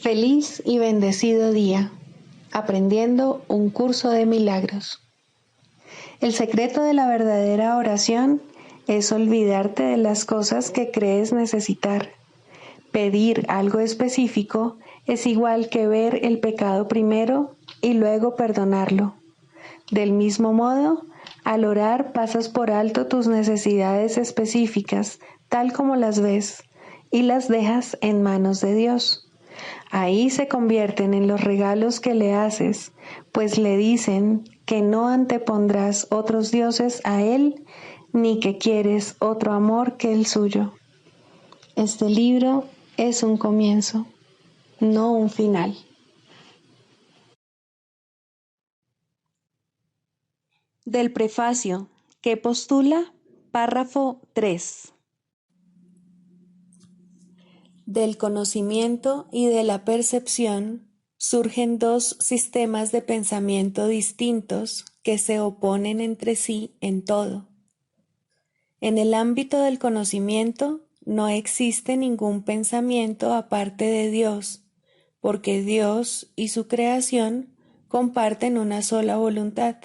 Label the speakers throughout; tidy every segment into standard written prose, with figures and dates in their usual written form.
Speaker 1: Feliz y bendecido día, aprendiendo un curso de milagros. El secreto de la verdadera oración es olvidarte de las cosas que crees necesitar. Pedir algo específico es igual que ver el pecado primero y luego perdonarlo. Del mismo modo, al orar pasas por alto tus necesidades específicas, tal como las ves, y las dejas en manos de Dios. Ahí se convierten en los regalos que le haces, pues le dicen que no antepondrás otros dioses a Él, ni que quieres otro amor que el suyo. Este libro es un comienzo, no un final. Del prefacio, que postula, párrafo 3. Del conocimiento y de la percepción surgen dos sistemas de pensamiento distintos que se oponen entre sí en todo. En el ámbito del conocimiento no existe ningún pensamiento aparte de Dios, porque Dios y su creación comparten una sola voluntad.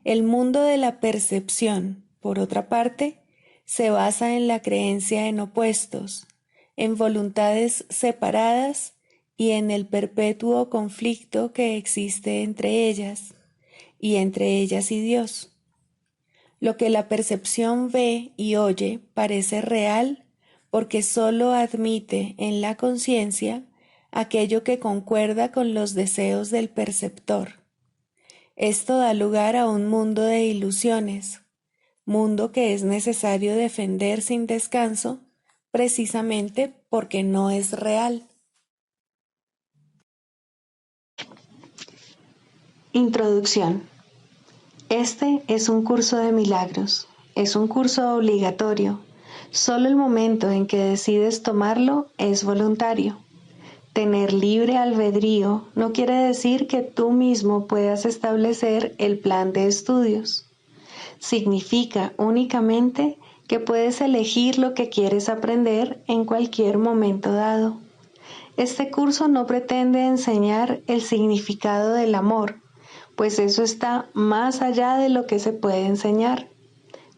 Speaker 1: El mundo de la percepción, por otra parte, se basa en la creencia en opuestos, en voluntades separadas y en el perpetuo conflicto que existe entre ellas y Dios. Lo que la percepción ve y oye parece real porque sólo admite en la conciencia aquello que concuerda con los deseos del perceptor. Esto da lugar a un mundo de ilusiones, mundo que es necesario defender sin descanso, precisamente porque no es real. Introducción. Este es un curso de milagros, es un curso obligatorio. Solo el momento en que decides tomarlo es voluntario. Tener libre albedrío no quiere decir que tú mismo puedas establecer el plan de estudios. Significa únicamente que puedes elegir lo que quieres aprender en cualquier momento dado. Este curso no pretende enseñar el significado del amor, pues eso está más allá de lo que se puede enseñar.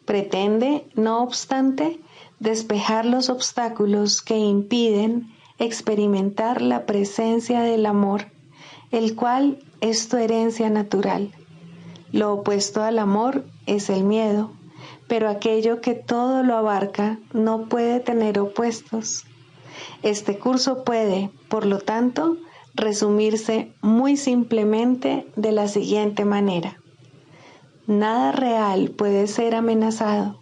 Speaker 1: Pretende, no obstante, despejar los obstáculos que impiden experimentar la presencia del amor, el cual es tu herencia natural. Lo opuesto al amor es el miedo, pero aquello que todo lo abarca no puede tener opuestos. Este curso puede, por lo tanto, resumirse muy simplemente de la siguiente manera. Nada real puede ser amenazado.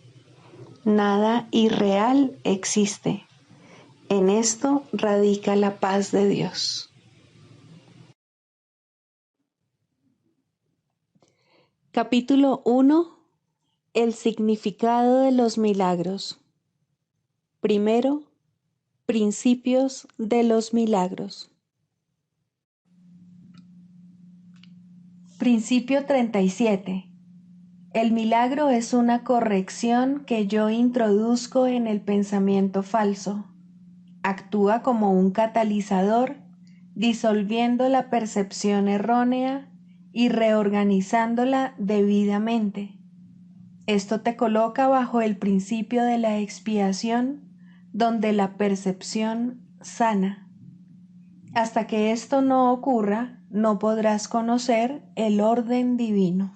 Speaker 1: Nada irreal existe. En esto radica la paz de Dios. Capítulo 1. El significado de los milagros. Primero, principios de los milagros. Principio 37. El milagro es una corrección que yo introduzco en el pensamiento falso. Actúa como un catalizador, disolviendo la percepción errónea y reorganizándola debidamente. Esto te coloca bajo el principio de la expiación, donde la percepción sana. Hasta que esto no ocurra, no podrás conocer el orden divino.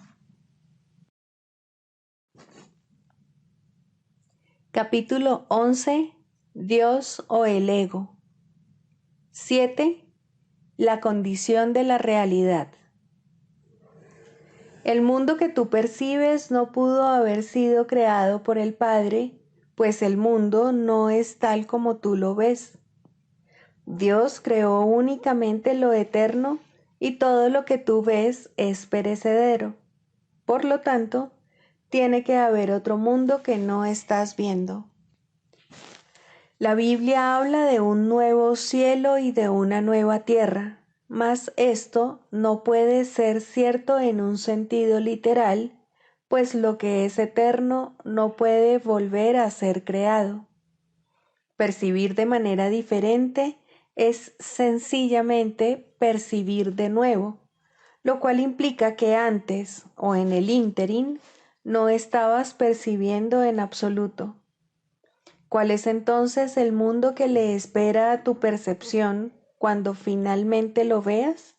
Speaker 1: Capítulo 11. Dios o el ego. 7. La condición de la realidad. El mundo que tú percibes no pudo haber sido creado por el Padre, pues el mundo no es tal como tú lo ves. Dios creó únicamente lo eterno y todo lo que tú ves es perecedero. Por lo tanto, tiene que haber otro mundo que no estás viendo. La Biblia habla de un nuevo cielo y de una nueva tierra, mas esto no puede ser cierto en un sentido literal, pues lo que es eterno no puede volver a ser creado. Percibir de manera diferente es sencillamente percibir de nuevo, lo cual implica que antes o en el ínterin no estabas percibiendo en absoluto. ¿Cuál es entonces el mundo que le espera a tu percepción cuando finalmente lo veas?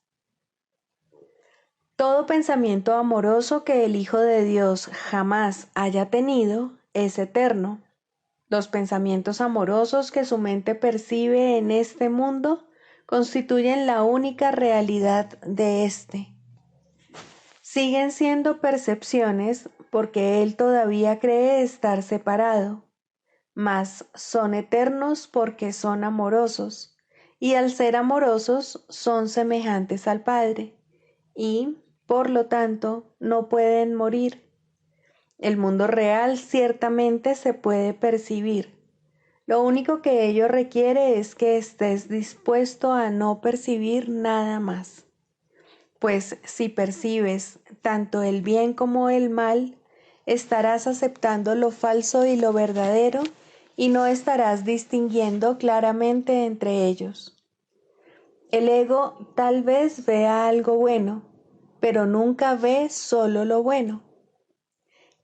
Speaker 1: Todo pensamiento amoroso que el Hijo de Dios jamás haya tenido es eterno. Los pensamientos amorosos que su mente percibe en este mundo constituyen la única realidad de éste. Siguen siendo percepciones porque él todavía cree estar separado, mas son eternos porque son amorosos, y al ser amorosos son semejantes al Padre, y, por lo tanto, no pueden morir. El mundo real ciertamente se puede percibir. Lo único que ello requiere es que estés dispuesto a no percibir nada más. Pues si percibes tanto el bien como el mal, estarás aceptando lo falso y lo verdadero y no estarás distinguiendo claramente entre ellos. El ego tal vez vea algo bueno, pero nunca ve solo lo bueno.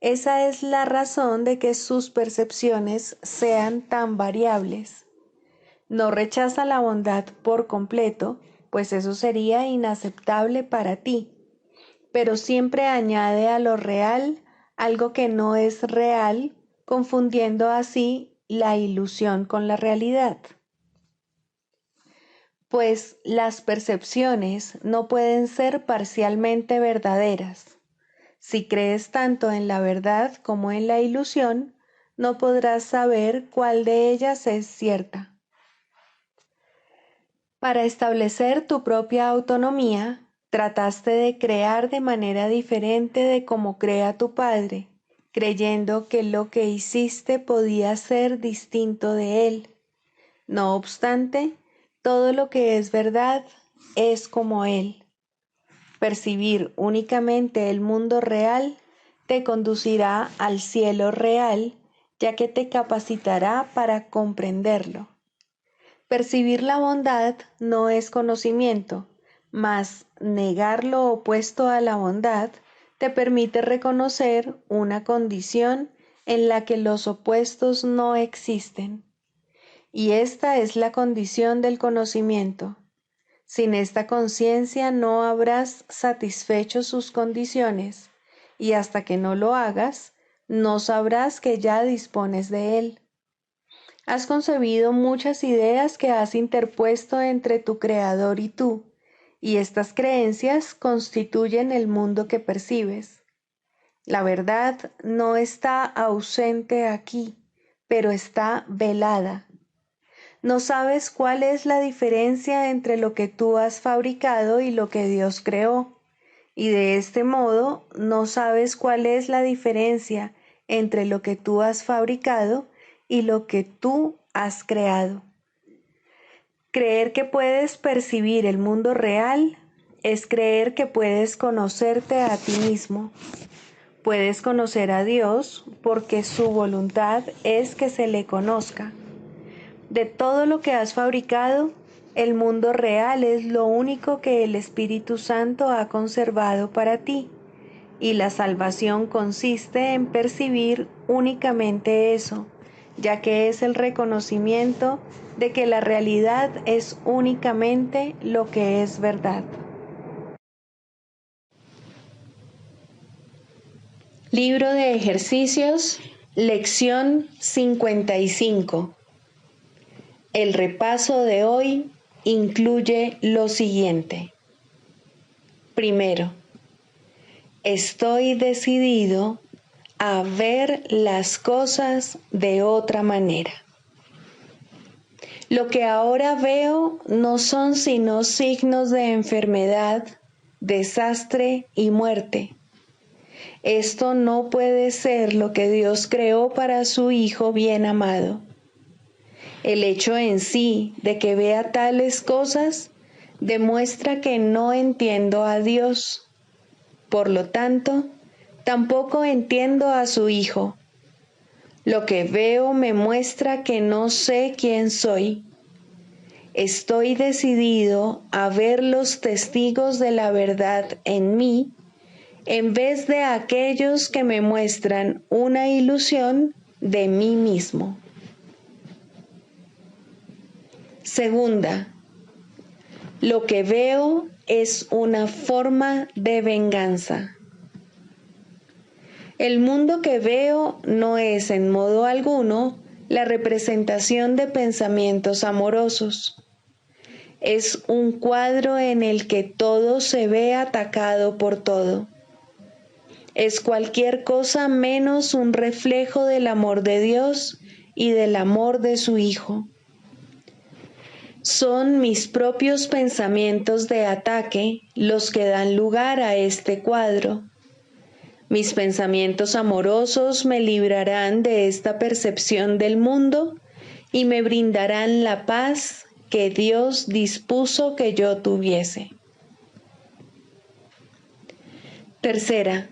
Speaker 1: Esa es la razón de que sus percepciones sean tan variables. No rechaza la bondad por completo, pues eso sería inaceptable para ti, pero siempre añade a lo real algo que no es real, confundiendo así la ilusión con la realidad. Pues las percepciones no pueden ser parcialmente verdaderas. Si crees tanto en la verdad como en la ilusión, no podrás saber cuál de ellas es cierta. Para establecer tu propia autonomía, trataste de crear de manera diferente de como crea tu padre, creyendo que lo que hiciste podía ser distinto de él. No obstante, todo lo que es verdad es como él. Percibir únicamente el mundo real te conducirá al cielo real, ya que te capacitará para comprenderlo. Percibir la bondad no es conocimiento, mas negar lo opuesto a la bondad te permite reconocer una condición en la que los opuestos no existen. Y esta es la condición del conocimiento. Sin esta conciencia no habrás satisfecho sus condiciones, y hasta que no lo hagas, no sabrás que ya dispones de él. Has concebido muchas ideas que has interpuesto entre tu creador y tú, y estas creencias constituyen el mundo que percibes. La verdad no está ausente aquí, pero está velada. No sabes cuál es la diferencia entre lo que tú has fabricado y lo que Dios creó, y de este modo no sabes cuál es la diferencia entre lo que tú has fabricado y lo que tú has creado. Creer que puedes percibir el mundo real es creer que puedes conocerte a ti mismo. Puedes conocer a Dios porque su voluntad es que se le conozca. De todo lo que has fabricado, el mundo real es lo único que el Espíritu Santo ha conservado para ti, y la salvación consiste en percibir únicamente eso, ya que es el reconocimiento de que la realidad es únicamente lo que es verdad. Libro de ejercicios, lección 55. El repaso de hoy incluye lo siguiente. Primero, estoy decidido a ver las cosas de otra manera. Lo que ahora veo no son sino signos de enfermedad, desastre y muerte. Esto no puede ser lo que Dios creó para su Hijo bien amado. El hecho en sí de que vea tales cosas demuestra que no entiendo a Dios. Por lo tanto, tampoco entiendo a su Hijo. Lo que veo me muestra que no sé quién soy. Estoy decidido a ver los testigos de la verdad en mí, en vez de aquellos que me muestran una ilusión de mí mismo. Segunda, lo que veo es una forma de venganza. El mundo que veo no es en modo alguno la representación de pensamientos amorosos. Es un cuadro en el que todo se ve atacado por todo. Es cualquier cosa menos un reflejo del amor de Dios y del amor de su Hijo. Son mis propios pensamientos de ataque los que dan lugar a este cuadro. Mis pensamientos amorosos me librarán de esta percepción del mundo y me brindarán la paz que Dios dispuso que yo tuviese. Tercera,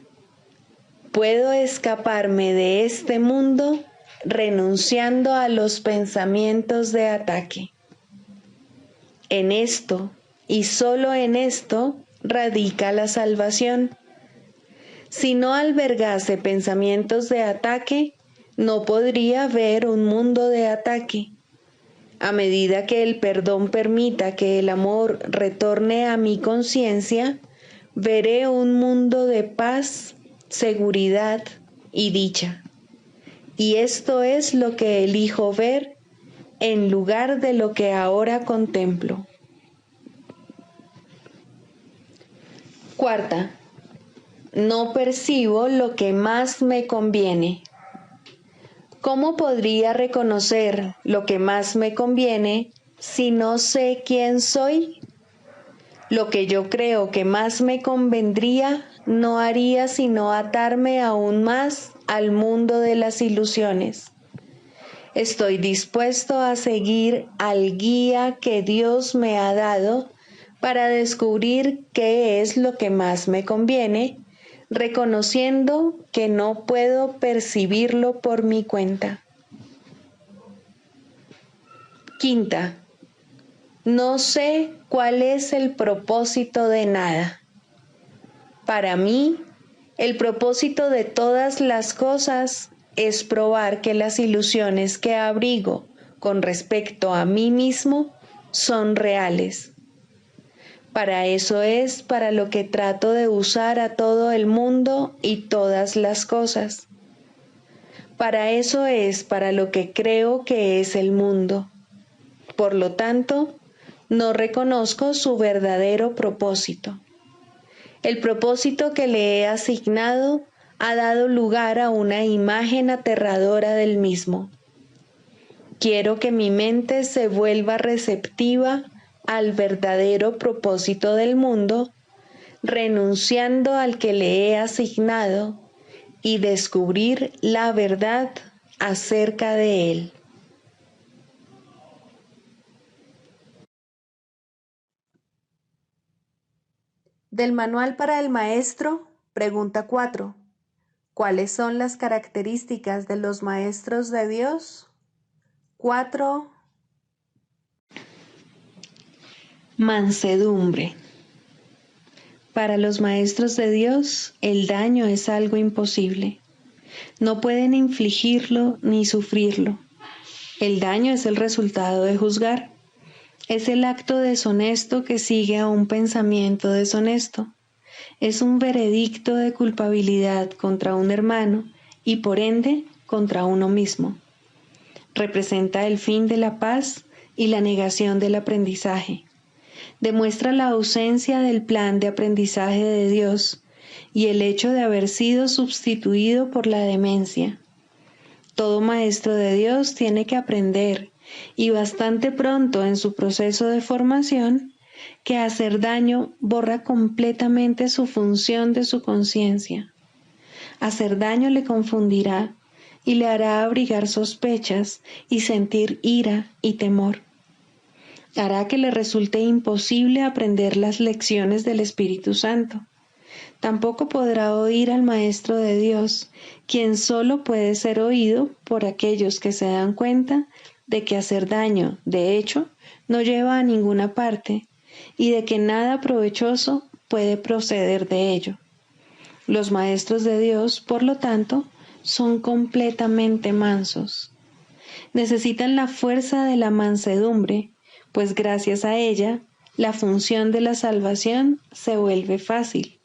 Speaker 1: puedo escaparme de este mundo renunciando a los pensamientos de ataque. En esto, y solo en esto, radica la salvación. Si no albergase pensamientos de ataque, no podría haber un mundo de ataque. A medida que el perdón permita que el amor retorne a mi conciencia, veré un mundo de paz, seguridad y dicha. Y esto es lo que elijo ver en lugar de lo que ahora contemplo. Cuarta, no percibo lo que más me conviene. ¿Cómo podría reconocer lo que más me conviene si no sé quién soy? Lo que yo creo que más me convendría no haría sino atarme aún más al mundo de las ilusiones. Estoy dispuesto a seguir al guía que Dios me ha dado para descubrir qué es lo que más me conviene, reconociendo que no puedo percibirlo por mi cuenta. Quinta, no sé cuál es el propósito de nada. Para mí, el propósito de todas las cosas es probar que las ilusiones que abrigo con respecto a mí mismo son reales. Para eso es para lo que trato de usar a todo el mundo y todas las cosas. Para eso es para lo que creo que es el mundo. Por lo tanto, no reconozco su verdadero propósito. El propósito que le he asignado ha dado lugar a una imagen aterradora del mismo. Quiero que mi mente se vuelva receptiva al verdadero propósito del mundo, renunciando al que le he asignado y descubrir la verdad acerca de él. Del Manual para el Maestro, pregunta 4. ¿Cuáles son las características de los maestros de Dios? 4. Mansedumbre. Para los maestros de Dios, el daño es algo imposible. No pueden infligirlo ni sufrirlo. El daño es el resultado de juzgar. Es el acto deshonesto que sigue a un pensamiento deshonesto. Es un veredicto de culpabilidad contra un hermano y por ende contra uno mismo. Representa el fin de la paz y la negación del aprendizaje. Demuestra la ausencia del plan de aprendizaje de Dios y el hecho de haber sido sustituido por la demencia. Todo maestro de Dios tiene que aprender, y bastante pronto en su proceso de formación, que hacer daño borra completamente su función de su conciencia. Hacer daño le confundirá y le hará abrigar sospechas y sentir ira y temor. Hará que le resulte imposible aprender las lecciones del Espíritu Santo. Tampoco podrá oír al Maestro de Dios, quien solo puede ser oído por aquellos que se dan cuenta de que hacer daño, de hecho, no lleva a ninguna parte y de que nada provechoso puede proceder de ello. Los maestros de Dios, por lo tanto, son completamente mansos. Necesitan la fuerza de la mansedumbre, pues gracias a ella, la función de la salvación se vuelve fácil.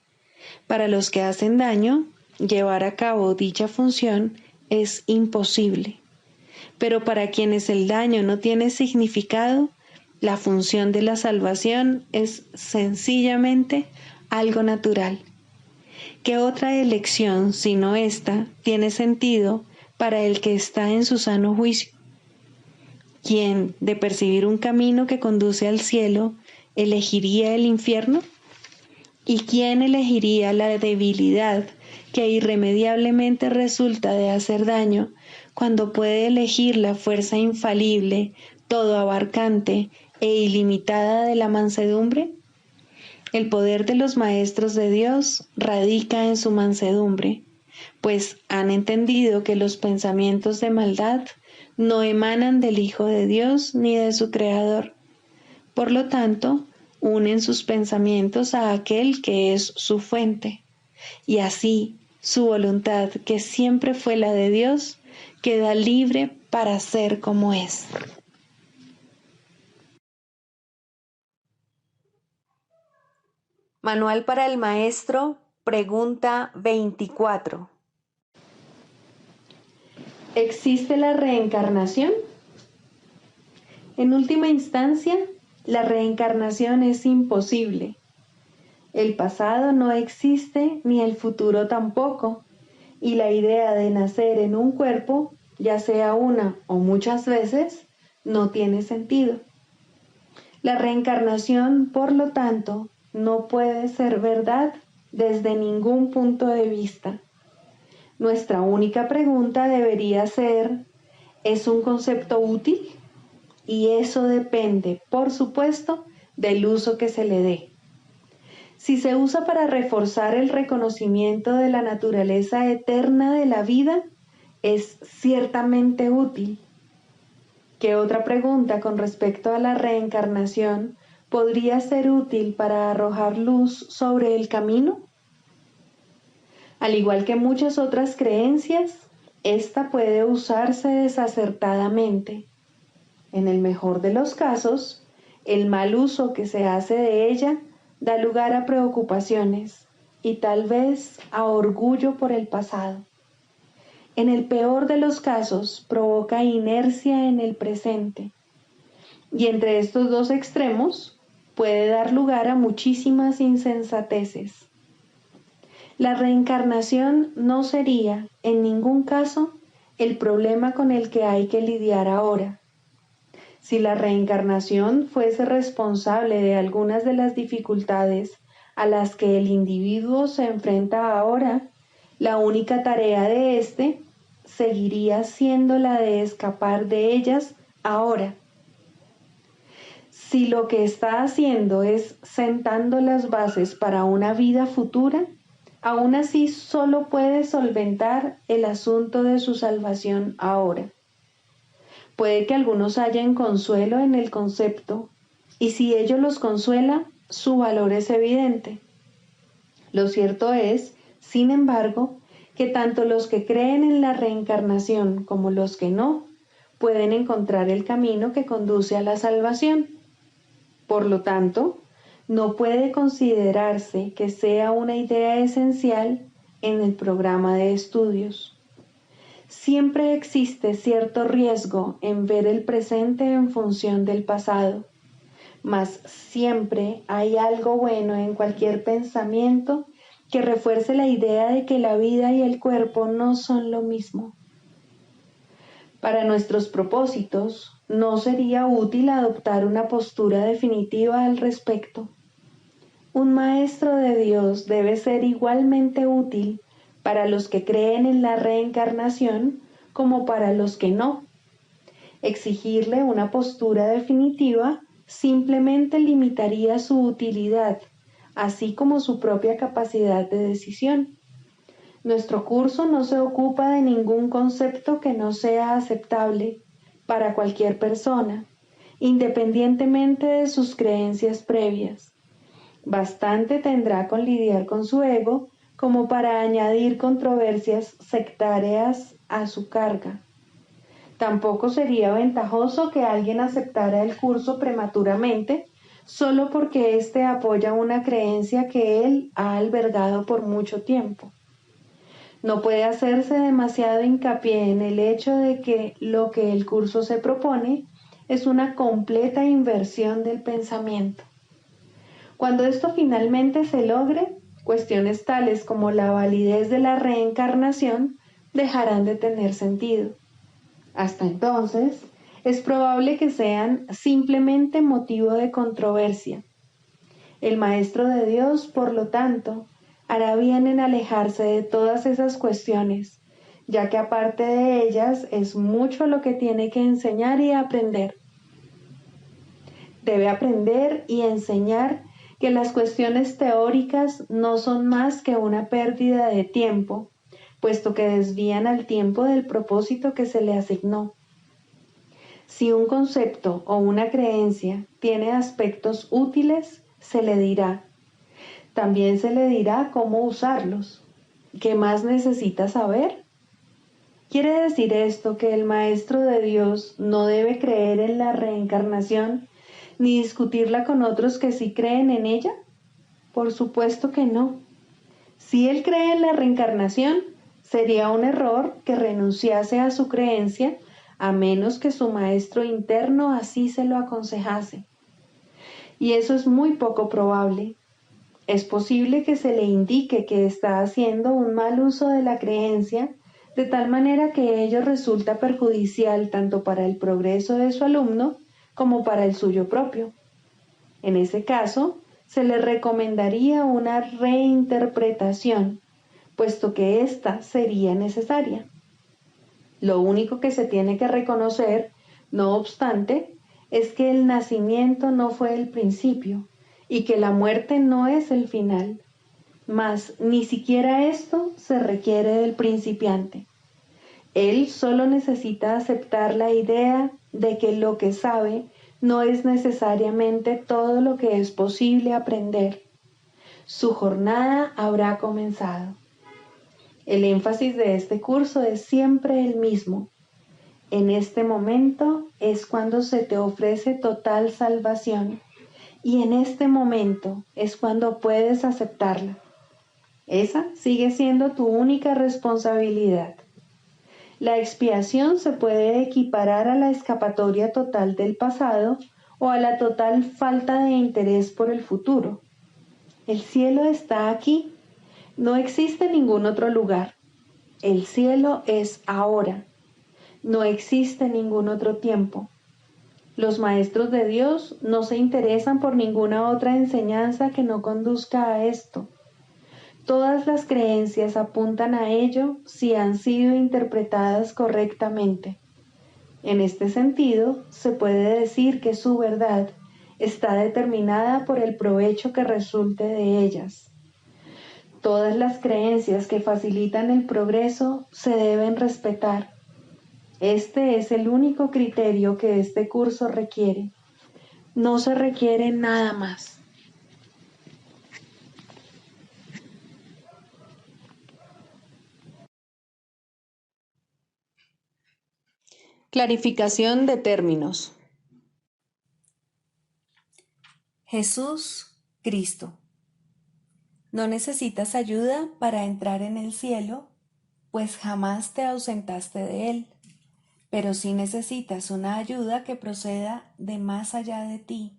Speaker 1: Para los que hacen daño, llevar a cabo dicha función es imposible. Pero para quienes el daño no tiene significado, la función de la salvación es sencillamente algo natural. ¿Qué otra elección, sino esta, tiene sentido para el que está en su sano juicio? ¿Quién, de percibir un camino que conduce al cielo, elegiría el infierno? ¿Y quién elegiría la debilidad que irremediablemente resulta de hacer daño cuando puede elegir la fuerza infalible, todo abarcante e ilimitada de la mansedumbre? El poder de los maestros de Dios radica en su mansedumbre, pues han entendido que los pensamientos de maldad no emanan del Hijo de Dios ni de su Creador. Por lo tanto, unen sus pensamientos a aquel que es su fuente, y así su voluntad, que siempre fue la de Dios, queda libre para ser como es. Manual para el Maestro, pregunta 24. ¿Existe la reencarnación? En última instancia, la reencarnación es imposible. El pasado no existe ni el futuro tampoco, y la idea de nacer en un cuerpo, ya sea una o muchas veces, no tiene sentido. La reencarnación, por lo tanto, no puede ser verdad desde ningún punto de vista. Nuestra única pregunta debería ser, ¿es un concepto útil? Y eso depende, por supuesto, del uso que se le dé. Si se usa para reforzar el reconocimiento de la naturaleza eterna de la vida, es ciertamente útil. ¿Qué otra pregunta con respecto a la reencarnación podría ser útil para arrojar luz sobre el camino? Al igual que muchas otras creencias, esta puede usarse desacertadamente. En el mejor de los casos, el mal uso que se hace de ella da lugar a preocupaciones y tal vez a orgullo por el pasado. En el peor de los casos, provoca inercia en el presente. Y entre estos dos extremos, puede dar lugar a muchísimas insensateces. La reencarnación no sería, en ningún caso, el problema con el que hay que lidiar ahora. Si la reencarnación fuese responsable de algunas de las dificultades a las que el individuo se enfrenta ahora, la única tarea de éste seguiría siendo la de escapar de ellas ahora. Si lo que está haciendo es sentando las bases para una vida futura, aún así solo puede solventar el asunto de su salvación ahora. Puede que algunos hallen consuelo en el concepto, y si ello los consuela, su valor es evidente. Lo cierto es, sin embargo, que tanto los que creen en la reencarnación como los que no, pueden encontrar el camino que conduce a la salvación. Por lo tanto, no puede considerarse que sea una idea esencial en el programa de estudios. Siempre existe cierto riesgo en ver el presente en función del pasado, mas siempre hay algo bueno en cualquier pensamiento que refuerce la idea de que la vida y el cuerpo no son lo mismo. Para nuestros propósitos, no sería útil adoptar una postura definitiva al respecto. Un maestro de Dios debe ser igualmente útil para los que creen en la reencarnación como para los que no. Exigirle una postura definitiva simplemente limitaría su utilidad, así como su propia capacidad de decisión. Nuestro curso no se ocupa de ningún concepto que no sea aceptable, para cualquier persona, independientemente de sus creencias previas. Bastante tendrá con lidiar con su ego como para añadir controversias sectarias a su carga. Tampoco sería ventajoso que alguien aceptara el curso prematuramente solo porque éste apoya una creencia que él ha albergado por mucho tiempo. No puede hacerse demasiado hincapié en el hecho de que lo que el curso se propone es una completa inversión del pensamiento. Cuando esto finalmente se logre, cuestiones tales como la validez de la reencarnación dejarán de tener sentido. Hasta entonces, es probable que sean simplemente motivo de controversia. El Maestro de Dios, por lo tanto, hará bien en alejarse de todas esas cuestiones, ya que aparte de ellas es mucho lo que tiene que enseñar y aprender. Debe aprender y enseñar que las cuestiones teóricas no son más que una pérdida de tiempo, puesto que desvían al tiempo del propósito que se le asignó. Si un concepto o una creencia tiene aspectos útiles, se le dirá. También se le dirá cómo usarlos. ¿Qué más necesita saber? ¿Quiere decir esto que el Maestro de Dios no debe creer en la reencarnación ni discutirla con otros que sí creen en ella? Por supuesto que no. Si él cree en la reencarnación, sería un error que renunciase a su creencia a menos que su maestro interno así se lo aconsejase. Y eso es muy poco probable. Es posible que se le indique que está haciendo un mal uso de la creencia, de tal manera que ello resulta perjudicial tanto para el progreso de su alumno como para el suyo propio. En ese caso, se le recomendaría una reinterpretación, puesto que ésta sería necesaria. Lo único que se tiene que reconocer, no obstante, es que el nacimiento no fue el principio y que la muerte no es el final, mas ni siquiera esto se requiere del principiante. Él solo necesita aceptar la idea de que lo que sabe no es necesariamente todo lo que es posible aprender. Su jornada habrá comenzado. El énfasis de este curso es siempre el mismo. En este momento es cuando se te ofrece total salvación y en este momento es cuando puedes aceptarla. Esa sigue siendo tu única responsabilidad. La expiación se puede equiparar a la escapatoria total del pasado o a la total falta de interés por el futuro. El cielo está aquí. No existe ningún otro lugar. El cielo es ahora. No existe ningún otro tiempo. Los maestros de Dios no se interesan por ninguna otra enseñanza que no conduzca a esto. Todas las creencias apuntan a ello si han sido interpretadas correctamente. En este sentido, se puede decir que su verdad está determinada por el provecho que resulte de ellas. Todas las creencias que facilitan el progreso se deben respetar. Este es el único criterio que este curso requiere. No se requiere nada más. Clarificación de términos. Jesús, Cristo. No necesitas ayuda para entrar en el cielo, pues jamás te ausentaste de él, pero sí necesitas una ayuda que proceda de más allá de ti,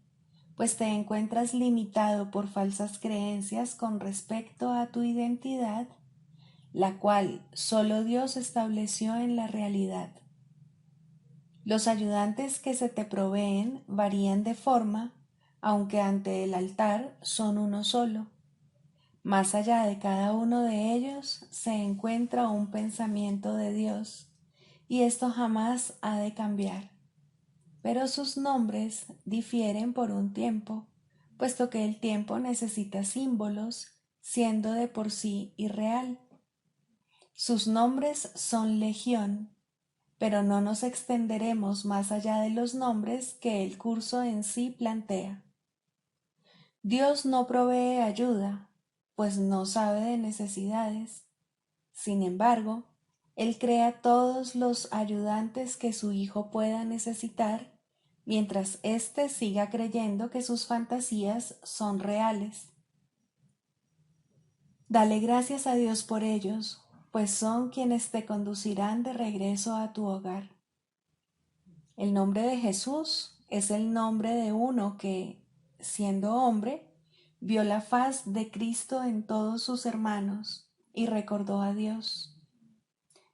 Speaker 1: pues te encuentras limitado por falsas creencias con respecto a tu identidad, la cual solo Dios estableció en la realidad. Los ayudantes que se te proveen varían de forma, aunque ante el altar son uno solo. Más allá de cada uno de ellos se encuentra un pensamiento de Dios, y esto jamás ha de cambiar. Pero sus nombres difieren por un tiempo, puesto que el tiempo necesita símbolos, siendo de por sí irreal. Sus nombres son legión, pero no nos extenderemos más allá de los nombres que el curso en sí plantea. Dios no provee ayuda, pues no sabe de necesidades. Sin embargo, Él crea todos los ayudantes que su Hijo pueda necesitar, mientras éste siga creyendo que sus fantasías son reales. Dale gracias a Dios por ellos, pues son quienes te conducirán de regreso a tu hogar. El nombre de Jesús es el nombre de uno que, siendo hombre, vio la faz de Cristo en todos sus hermanos y recordó a Dios.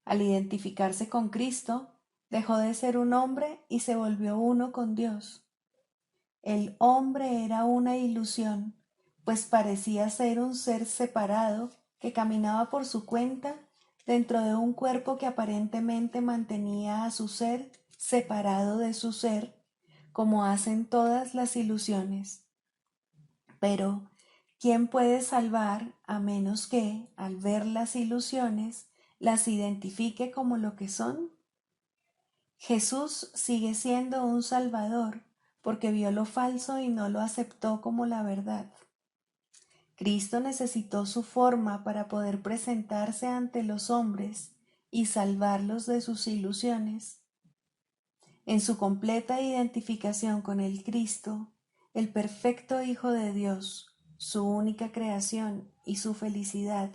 Speaker 1: Al identificarse con Cristo, dejó de ser un hombre y se volvió uno con Dios. El hombre era una ilusión, pues parecía ser un ser separado que caminaba por su cuenta dentro de un cuerpo que aparentemente mantenía a su ser separado de su ser, como hacen todas las ilusiones. Pero, ¿quién puede salvar a menos que, al ver las ilusiones, las identifique como lo que son? Jesús sigue siendo un Salvador porque vio lo falso y no lo aceptó como la verdad. Cristo necesitó su forma para poder presentarse ante los hombres y salvarlos de sus ilusiones. En su completa identificación con el Cristo, el perfecto Hijo de Dios, su única creación y su felicidad,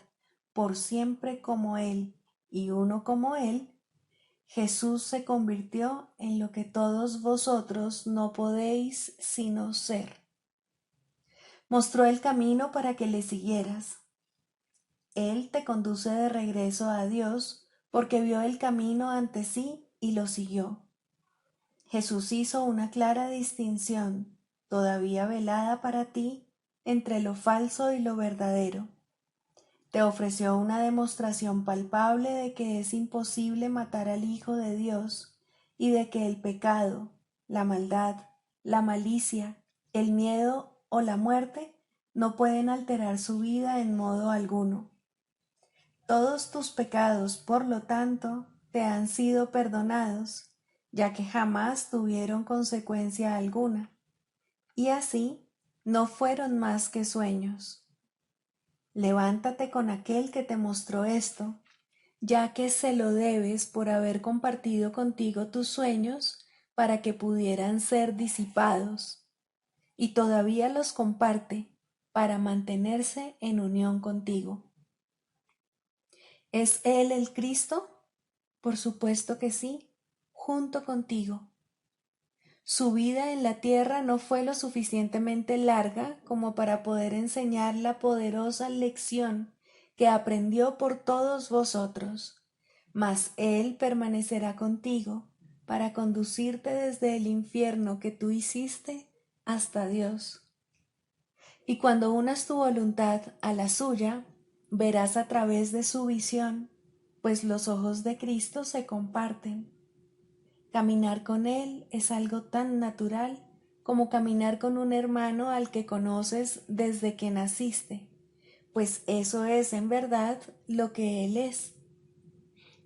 Speaker 1: por siempre como Él y uno como Él, Jesús se convirtió en lo que todos vosotros no podéis sino ser. Mostró el camino para que le siguieras. Él te conduce de regreso a Dios porque vio el camino ante sí y lo siguió. Jesús hizo una clara distinción, todavía velada para ti, entre lo falso y lo verdadero. Te ofreció una demostración palpable de que es imposible matar al Hijo de Dios y de que el pecado, la maldad, la malicia, el miedo o la muerte no pueden alterar su vida en modo alguno. Todos tus pecados, por lo tanto, te han sido perdonados, ya que jamás tuvieron consecuencia alguna, y así no fueron más que sueños. Levántate con aquel que te mostró esto, ya que se lo debes por haber compartido contigo tus sueños para que pudieran ser disipados, y todavía los comparte para mantenerse en unión contigo. ¿Es Él el Cristo? Por supuesto que sí, junto contigo. Su vida en la tierra no fue lo suficientemente larga como para poder enseñar la poderosa lección que aprendió por todos vosotros, mas Él permanecerá contigo para conducirte desde el infierno que tú hiciste hasta Dios. Y cuando unas tu voluntad a la suya, verás a través de su visión, pues los ojos de Cristo se comparten. Caminar con Él es algo tan natural como caminar con un hermano al que conoces desde que naciste, pues eso es en verdad lo que Él es.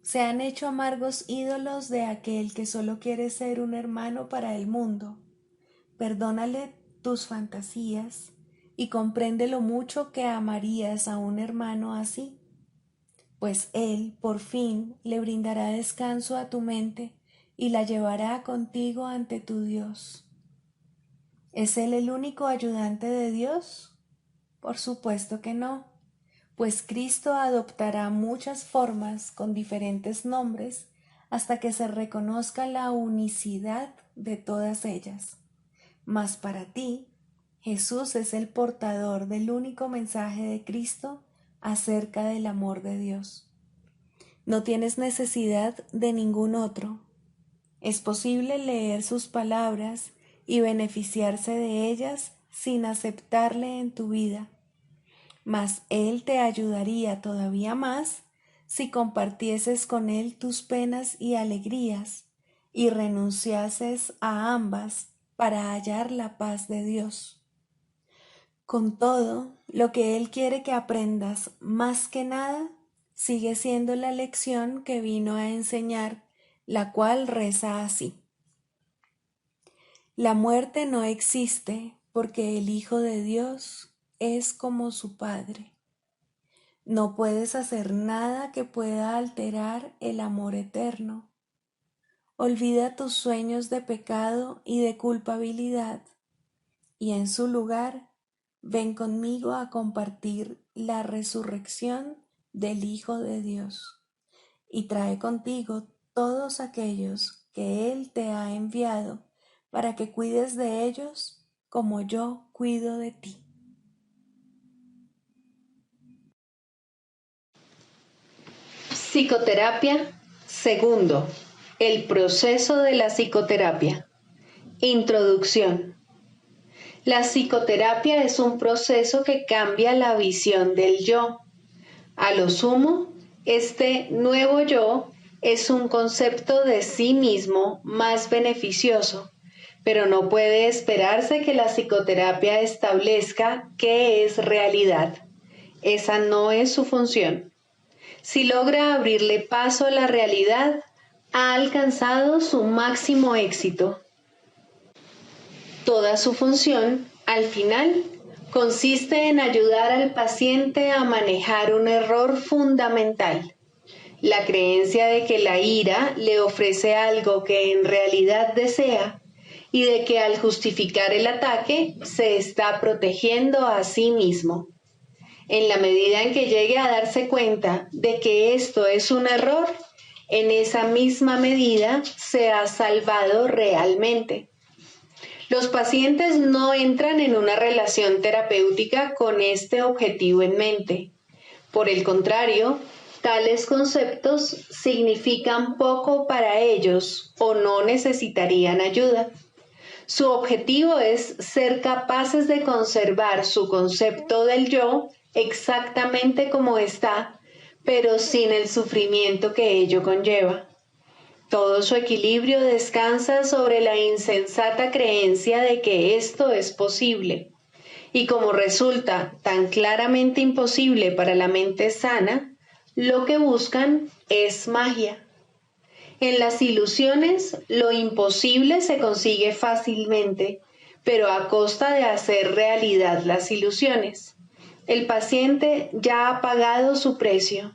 Speaker 1: Se han hecho amargos ídolos de aquel que solo quiere ser un hermano para el mundo. Perdónale tus fantasías y comprende lo mucho que amarías a un hermano así, pues Él por fin le brindará descanso a tu mente y la llevará contigo ante tu Dios. ¿Es Él el único ayudante de Dios? Por supuesto que no, pues Cristo adoptará muchas formas con diferentes nombres hasta que se reconozca la unicidad de todas ellas. Mas para ti, Jesús es el portador del único mensaje de Cristo acerca del amor de Dios. No tienes necesidad de ningún otro. Es posible leer sus palabras y beneficiarse de ellas sin aceptarle en tu vida, mas Él te ayudaría todavía más si compartieses con Él tus penas y alegrías y renunciases a ambas para hallar la paz de Dios. Con todo, lo que Él quiere que aprendas más que nada sigue siendo la lección que vino a enseñar la cual reza así: La muerte no existe porque el Hijo de Dios es como su Padre. No puedes hacer nada que pueda alterar el amor eterno. Olvida tus sueños de pecado y de culpabilidad, y en su lugar, ven conmigo a compartir la resurrección del Hijo de Dios, y trae contigo todos aquellos que Él te ha enviado para que cuides de ellos como yo cuido de ti. Psicoterapia, segundo, el proceso de la psicoterapia. Introducción. La psicoterapia es un proceso que cambia la visión del yo. A lo sumo, este nuevo yo es un concepto de sí mismo más beneficioso, pero no puede esperarse que la psicoterapia establezca qué es realidad. Esa no es su función. Si logra abrirle paso a la realidad, ha alcanzado su máximo éxito. Toda su función, al final, consiste en ayudar al paciente a manejar un error fundamental: la creencia de que la ira le ofrece algo que en realidad desea y de que al justificar el ataque se está protegiendo a sí mismo. En la medida en que llegue a darse cuenta de que esto es un error, en esa misma medida se ha salvado realmente. Los pacientes no entran en una relación terapéutica con este objetivo en mente. Por el contrario, tales conceptos significan poco para ellos o no necesitarían ayuda. Su objetivo es ser capaces de conservar su concepto del yo exactamente como está, pero sin el sufrimiento que ello conlleva. Todo su equilibrio descansa sobre la insensata creencia de que esto es posible, y como resulta tan claramente imposible para la mente sana, lo que buscan es magia. En las ilusiones, lo imposible se consigue fácilmente, pero a costa de hacer realidad las ilusiones. El paciente ya ha pagado su precio.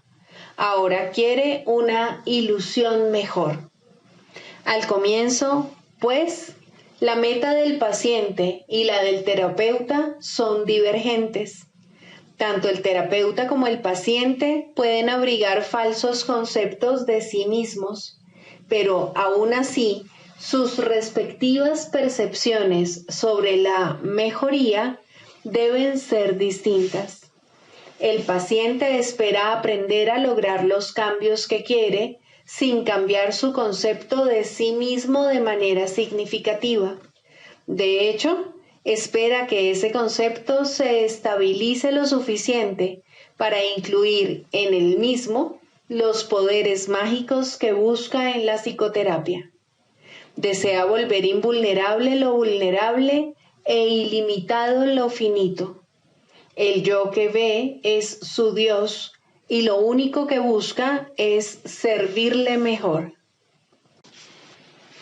Speaker 1: Ahora quiere una ilusión mejor. Al comienzo, pues, la meta del paciente y la del terapeuta son divergentes. Tanto el terapeuta como el paciente pueden abrigar falsos conceptos de sí mismos, pero aún así, sus respectivas percepciones sobre la mejoría deben ser distintas. El paciente espera aprender a lograr los cambios que quiere sin cambiar su concepto de sí mismo de manera significativa. De hecho, espera que ese concepto se estabilice lo suficiente para incluir en el mismo los poderes mágicos que busca en la psicoterapia. Desea volver invulnerable lo vulnerable e ilimitado lo finito. El yo que ve es su Dios y lo único que busca es servirle mejor.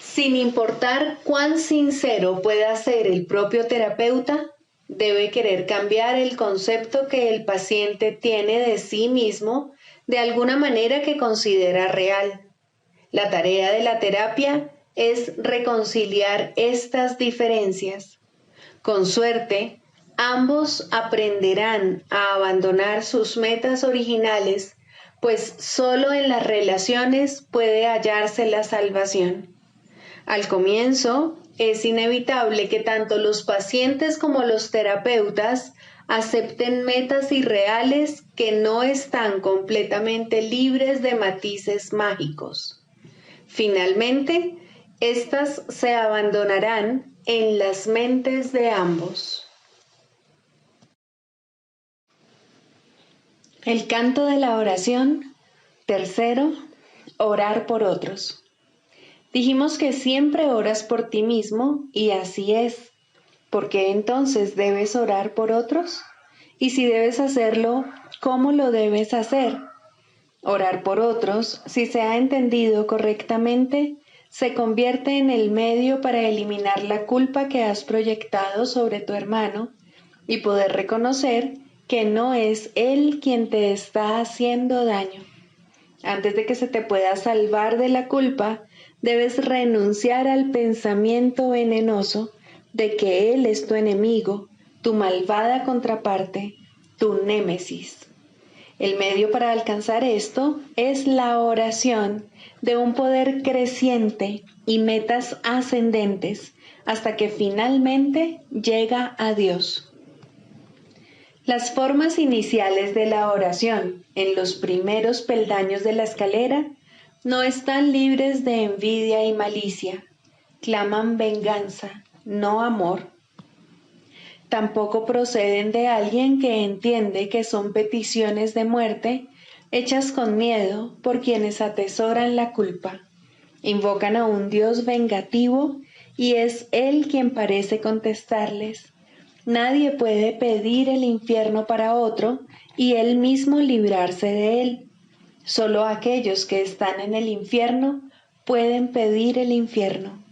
Speaker 1: Sin importar cuán sincero pueda ser el propio terapeuta, debe querer cambiar el concepto que el paciente tiene de sí mismo de alguna manera que considera real. La tarea de la terapia es reconciliar estas diferencias. Con suerte, ambos aprenderán a abandonar sus metas originales, pues solo en las relaciones puede hallarse la salvación. Al comienzo, es inevitable que tanto los pacientes como los terapeutas acepten metas irreales que no están completamente libres de matices mágicos. Finalmente, estas se abandonarán en las mentes de ambos. El canto de la oración. Tercero, orar por otros. Dijimos que siempre oras por ti mismo y así es. ¿Por qué entonces debes orar por otros? Y si debes hacerlo, ¿cómo lo debes hacer? Orar por otros, si se ha entendido correctamente, se convierte en el medio para eliminar la culpa que has proyectado sobre tu hermano y poder reconocer que no es él quien te está haciendo daño. Antes de que se te pueda salvar de la culpa, debes renunciar al pensamiento venenoso de que él es tu enemigo, tu malvada contraparte, tu némesis. El medio para alcanzar esto es la oración de un poder creciente y metas ascendentes hasta que finalmente llega a Dios. Las formas iniciales de la oración en los primeros peldaños de la escalera no están libres de envidia y malicia, claman venganza, no amor. Tampoco proceden de alguien que entiende que son peticiones de muerte hechas con miedo por quienes atesoran la culpa. Invocan a un Dios vengativo y es Él quien parece contestarles. Nadie puede pedir el infierno para otro y Él mismo librarse de él. Solo aquellos que están en el infierno pueden pedir el infierno.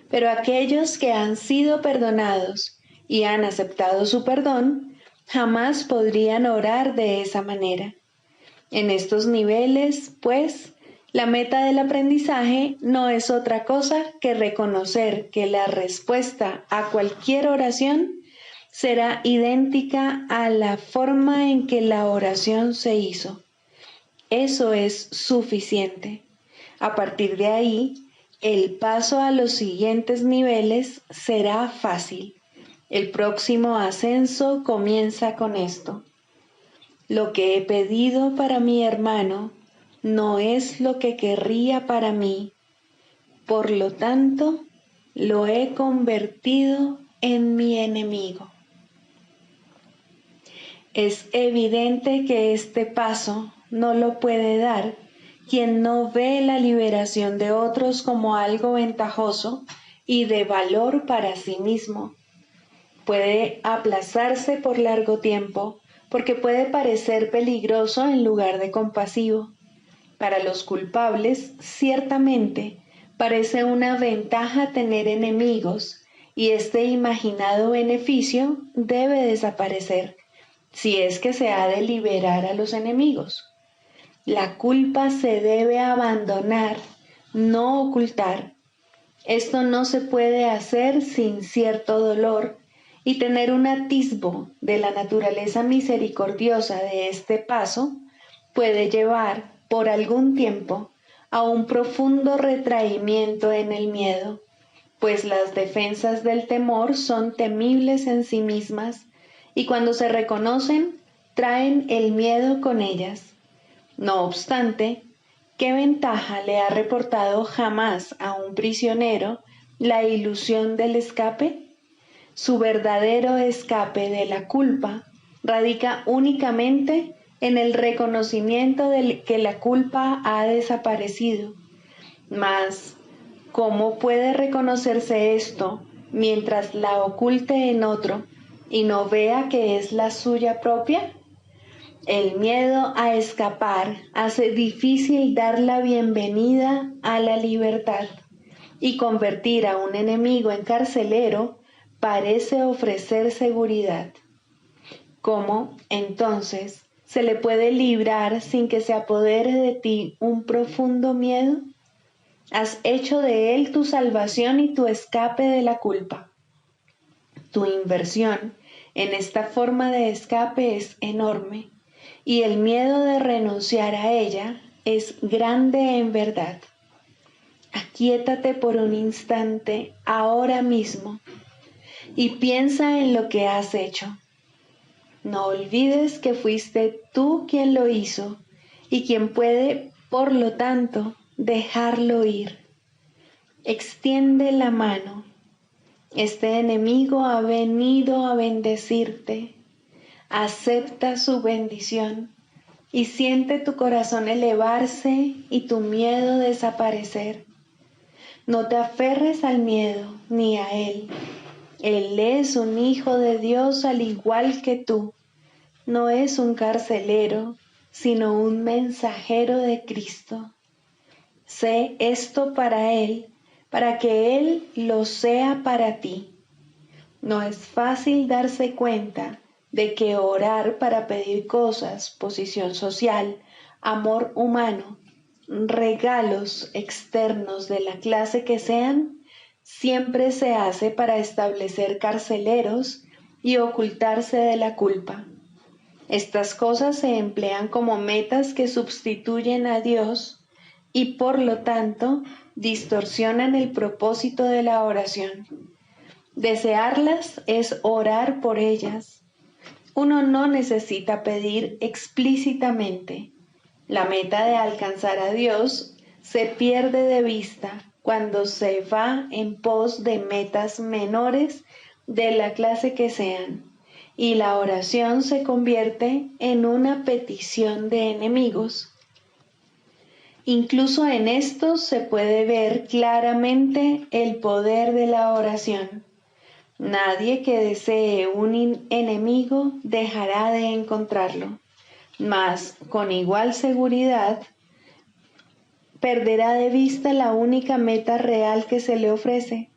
Speaker 1: Pero aquellos que han sido perdonados y han aceptado su perdón, jamás podrían orar de esa manera. En estos niveles, pues, la meta del aprendizaje no es otra cosa que reconocer que la respuesta a cualquier oración será idéntica a la forma en que la oración se hizo. Eso es suficiente. A partir de ahí, el paso a los siguientes niveles será fácil. El próximo ascenso comienza con esto. Lo que he pedido para mi hermano no es lo que querría para mí. Por lo tanto, lo he convertido en mi enemigo. Es evidente que este paso no lo puede dar quien no ve la liberación de otros como algo ventajoso y de valor para sí mismo. Puede aplazarse por largo tiempo porque puede parecer peligroso en lugar de compasivo. Para los culpables, ciertamente, parece una ventaja tener enemigos y este imaginado beneficio debe desaparecer si es que se ha de liberar a los enemigos. La culpa se debe abandonar, no ocultar. Esto no se puede hacer sin cierto dolor y tener un atisbo de la naturaleza misericordiosa de este paso puede llevar por algún tiempo a un profundo retraimiento en el miedo, pues las defensas del temor son temibles en sí mismas y cuando se reconocen traen el miedo con ellas. No obstante, ¿qué ventaja le ha reportado jamás a un prisionero la ilusión del escape? Su verdadero escape de la culpa radica únicamente en el reconocimiento de que la culpa ha desaparecido. Mas, ¿cómo puede reconocerse esto mientras la oculte en otro y no vea que es la suya propia? El miedo a escapar hace difícil dar la bienvenida a la libertad y convertir a un enemigo en carcelero parece ofrecer seguridad. ¿Cómo, entonces, se le puede librar sin que se apodere de ti un profundo miedo? Has hecho de él tu salvación y tu escape de la culpa. Tu inversión en esta forma de escape es enorme y el miedo de renunciar a ella es grande en verdad. Aquíétate por un instante ahora mismo y piensa en lo que has hecho. No olvides que fuiste tú quien lo hizo y quien puede, por lo tanto, dejarlo ir. Extiende la mano. Este enemigo ha venido a bendecirte. Acepta su bendición y siente tu corazón elevarse y tu miedo desaparecer. No te aferres al miedo ni a él. Él es un hijo de Dios al igual que tú. No es un carcelero, sino un mensajero de Cristo. Sé esto para Él, para que Él lo sea para ti. No es fácil darse cuenta de que orar para pedir cosas, posición social, amor humano, regalos externos de la clase que sean, siempre se hace para establecer carceleros y ocultarse de la culpa. Estas cosas se emplean como metas que sustituyen a Dios y por lo tanto distorsionan el propósito de la oración. Desearlas es orar por ellas. Uno no necesita pedir explícitamente. La meta de alcanzar a Dios se pierde de vista cuando se va en pos de metas menores de la clase que sean, y la oración se convierte en una petición de enemigos. Incluso en esto se puede ver claramente el poder de la oración. Nadie que desee un enemigo dejará de encontrarlo, mas con igual seguridad perderá de vista la única meta real que se le ofrece.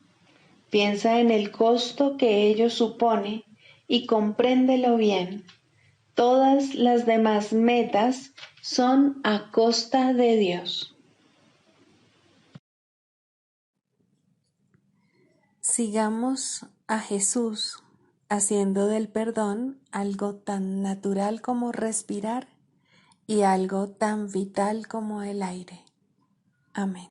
Speaker 1: Piensa en el costo que ello supone y compréndelo bien. Todas las demás metas son a costa de Dios. Sigamos a Jesús haciendo del perdón algo tan natural como respirar y algo tan vital como el aire. Amén.